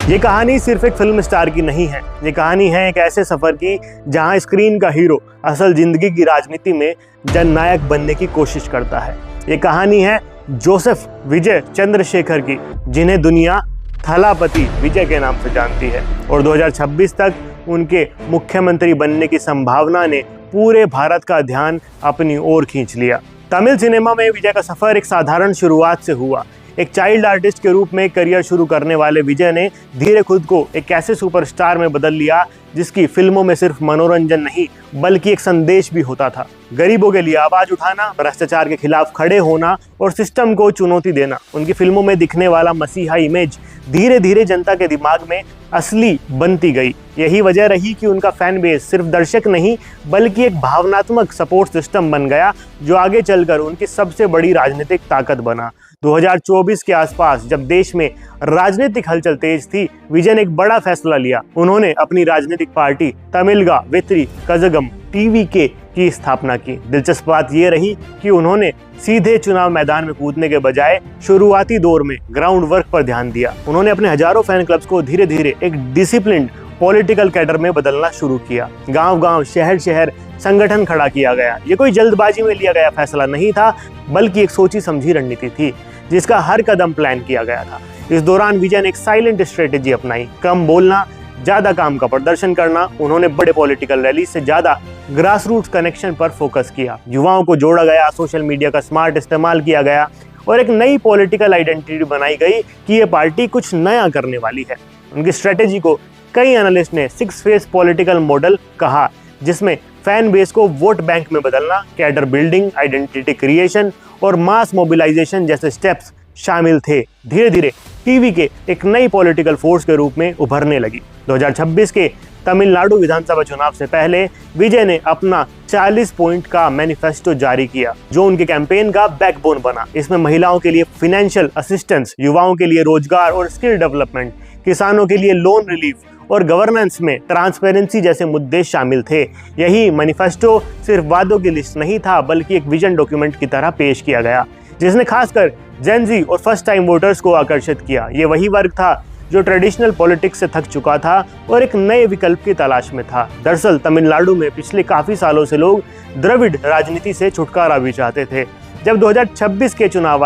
ये कहानी सिर्फ एक फिल्म स्टार की नहीं है, ये कहानी है एक ऐसे सफर की जहां स्क्रीन का हीरो असल जिंदगी की राजनीति में जननायक बनने की कोशिश करता है। ये कहानी है जोसेफ विजय चंद्रशेखर की, जिन्हें दुनिया थलापति विजय के नाम से जानती है, और 2026 तक उनके मुख्यमंत्री बनने की संभावना ने पूरे भारत का ध्यान अपनी ओर खींच लिया। तमिल सिनेमा में विजय का सफर एक साधारण शुरुआत से हुआ। एक चाइल्ड आर्टिस्ट के रूप में करियर शुरू करने वाले विजय ने धीरे खुद को एक ऐसे सुपरस्टार में बदल लिया जिसकी फिल्मों में सिर्फ मनोरंजन नहीं बल्कि एक संदेश भी होता था। गरीबों के लिए आवाज उठाना, भ्रष्टाचार के खिलाफ खड़े होना और सिस्टम को चुनौती देना। उनकी फिल्मों में दिखने वाला मसीहा इमेज धीरे धीरे जनता के दिमाग में असली बनती गई। यही वजह रही कि उनका फैन बेस सिर्फ दर्शक नहीं बल्कि एक भावनात्मक सपोर्ट सिस्टम बन गया, जो आगे चलकर उनकी सबसे बड़ी राजनीतिक ताकत बना। 2024 के आसपास जब देश में राजनीतिक हलचल तेज थी, विजय ने एक बड़ा फैसला लिया। उन्होंने अपनी राजनीतिक पार्टी तमिलगा वेत्री कजगम टीवीके की स्थापना की। दिलचस्प बात यह रही कि उन्होंने सीधे चुनाव मैदान में कूदने के बजाय शुरुआती दौर में ग्राउंड वर्क पर ध्यान दिया। उन्होंने अपने हजारों फैन क्लब्स को धीरे धीरे एक डिसिप्लिन्ड पॉलिटिकल कैडर में बदलना शुरू किया। गांव-गांव, शहर-शहर संगठन खड़ा किया गया। ये कोई जल्दबाजी में लिया गया फैसला नहीं था, बल्कि एक सोची समझी रणनीति थी जिसका हर कदम प्लान किया गया था। इस दौरान विजय ने एक साइलेंट स्ट्रेटेजी अपनाई, कम बोलना, ज्यादा काम का प्रदर्शन करना। उन्होंने बड़े पॉलिटिकल रैली से ज्यादा ग्रास रूट्स कनेक्शन पर फोकस किया। युवाओं को जोड़ा गया, सोशल मीडिया का स्मार्ट इस्तेमाल किया गया और एक नई पॉलिटिकल आइडेंटिटी बनाई गई कि ये पार्टी कुछ नया करने वाली है। उनकी स्ट्रेटेजी को कई एनालिस्ट ने 6 फेज पॉलिटिकल मॉडल कहा, जिसमें फैन बेस को वोट बैंक में बदलना, कैडर बिल्डिंग, आइडेंटिटी क्रिएशन और मास मोबिलाइजेशन जैसे स्टेप्स शामिल थे। धीरे धीरे टीवी के एक नई पॉलिटिकल फोर्स के रूप में उभरने लगी। 2026 के तमिलनाडु विधानसभा चुनाव से पहले विजय ने अपना 40 पॉइंट का मैनिफेस्टो जारी किया, जो उनके कैंपेन का बैकबोन बना। इसमें महिलाओं के लिए फाइनेंशियल असिस्टेंस, युवाओं के लिए रोजगार और स्किल डेवलपमेंट, किसानों के लिए लोन रिलीफ और गवर्नेंस में ट्रांसपेरेंसी जैसे मुद्दे शामिल थे। यही मैनिफेस्टो सिर्फ वादों की लिस्ट नहीं था, बल्कि एक विजन डॉक्यूमेंट की तरह पेश किया गया, जिसने खासकर जेन ज़ी और फर्स्ट टाइम वोटर्स को आकर्षित किया। ये वही वर्ग था जो ट्रेडिशनल पॉलिटिक्स से थक चुका था और एक नए विकल्प की तलाश में था। दरअसल तमिलनाडु में पिछले काफी सालों से लोग द्रविड़ राजनीति से छुटकारा भी चाहते थे। जब 2026 के चुनाव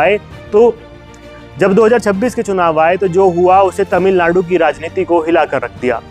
आए तो जो हुआ उसे तमिलनाडु की राजनीति को हिला कर रख दिया।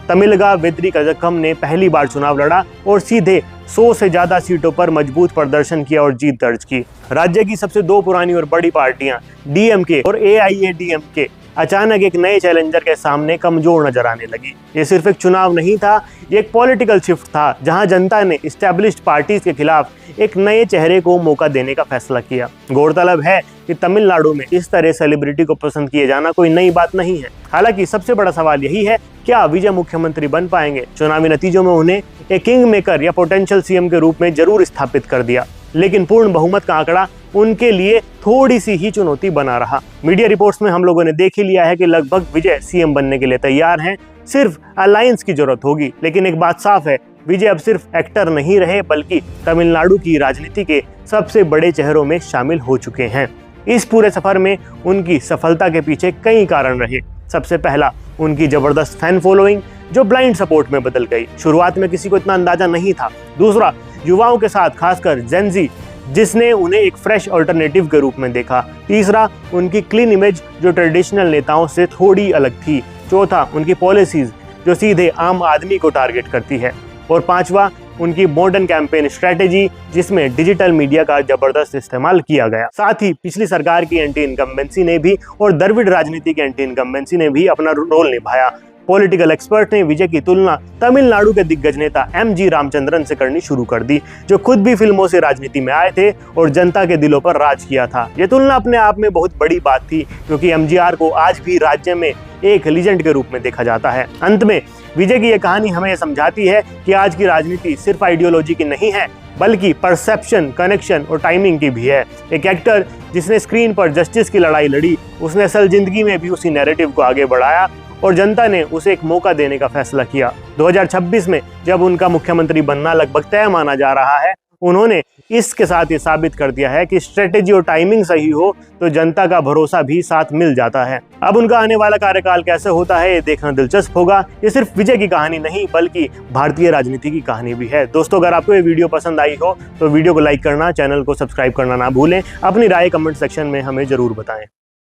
तमिलगा वेत्री कजगम ने पहली बार चुनाव लड़ा और सीधे 100 से ज्यादा सीटों पर मजबूत प्रदर्शन किया और जीत दर्ज की। राज्य की सबसे 2 पुरानी और बड़ी पार्टियां डीएमके और एआईएडीएमके अचानक एक नए चैलेंजर के सामने कमजोर नजर आने लगी। ये सिर्फ एक चुनाव नहीं था, ये एक पॉलिटिकल शिफ्ट था, जहां जनता ने एस्टैब्लिश्ड पार्टीज के खिलाफ एक नए चेहरे को मौका देने का फैसला किया। गौरतलब है कि तमिलनाडु में इस तरह सेलिब्रिटी को पसंद किए जाना कोई नई बात नहीं है। हालांकि सबसे बड़ा सवाल यही है, क्या विजय मुख्यमंत्री बन पाएंगे? चुनावी नतीजों में उन्हें एक किंग मेकर या पोटेंशियल सीएम के रूप में जरूर स्थापित कर दिया, लेकिन पूर्ण बहुमत का आंकड़ा उनके लिए थोड़ी सी ही चुनौती बना रहा। मीडिया रिपोर्ट्स में हम लोगों ने देख ही लिया है कि लगभग विजय सीएम बनने के लिए तैयार हैं, सिर्फ अलायंस की जरूरत होगी। लेकिन एक बात साफ है, विजय अब सिर्फ एक्टर नहीं रहे बल्कि तमिलनाडु की राजनीति के सबसे बड़े चेहरों में शामिल हो चुके हैं। इस पूरे सफर में उनकी सफलता के पीछे कई कारण रहे। सबसे पहला, उनकी जबरदस्त फैन फॉलोइंग जो ब्लाइंड सपोर्ट में बदल गई। शुरुआत में किसी को इतना अंदाजा नहीं था। दूसरा, युवाओं के साथ खासकर जेन ज़ी, जिसने उन्हें एक फ्रेश अल्टरनेटिव के रूप में देखा। तीसरा, उनकी क्लीन इमेज जो ट्रेडिशनल नेताओं से थोड़ी अलग थी। चौथा, उनकी पॉलिसीज जो सीधे आम आदमी को टारगेट करती है। और पांचवा, उनकी मॉडर्न कैंपेन स्ट्रेटेजी जिसमें डिजिटल मीडिया का जबरदस्त इस्तेमाल किया गया। साथ ही पिछली सरकार की एंटी इनकम्बेंसी ने भी और द्रविड़ राजनीति की एंटी इनकम्बेंसी ने भी अपना रोल निभाया। पॉलिटिकल एक्सपर्ट ने विजय की तुलना तमिलनाडु के दिग्गज नेता एमजी रामचंद्रन से करनी शुरू कर दी, जो खुद भी फिल्मों से राजनीति में आए थे और जनता के दिलों पर राज किया था। ये तुलना अपने आप में बहुत बड़ी बात थी, क्योंकि एमजीआर को आज भी राज्य में एक लीजेंड के रूप में देखा जाता है। अंत में विजय की यह कहानी हमें यह समझाती है कि आज की राजनीति सिर्फ आइडियोलॉजी की नहीं है, बल्कि परसेप्शन, कनेक्शन और टाइमिंग की भी है। एक एक्टर जिसने स्क्रीन पर जस्टिस की लड़ाई लड़ी, उसने असल जिंदगी में भी उसी नैरेटिव को आगे बढ़ाया और जनता ने उसे एक मौका देने का फैसला किया। 2026 में जब उनका मुख्यमंत्री बनना लगभग तय माना जा रहा है, उन्होंने इसके साथ ये साबित कर दिया है कि स्ट्रेटेजी और टाइमिंग सही हो तो जनता का भरोसा भी साथ मिल जाता है। अब उनका आने वाला कार्यकाल कैसे होता है ये देखना दिलचस्प होगा। ये सिर्फ विजय की कहानी नहीं बल्कि भारतीय राजनीति की कहानी भी है। दोस्तों, अगर आपको ये वीडियो पसंद आई हो तो वीडियो को लाइक करना, चैनल को सब्सक्राइब करना ना भूलें। अपनी राय कमेंट सेक्शन में हमें जरूर बताएं।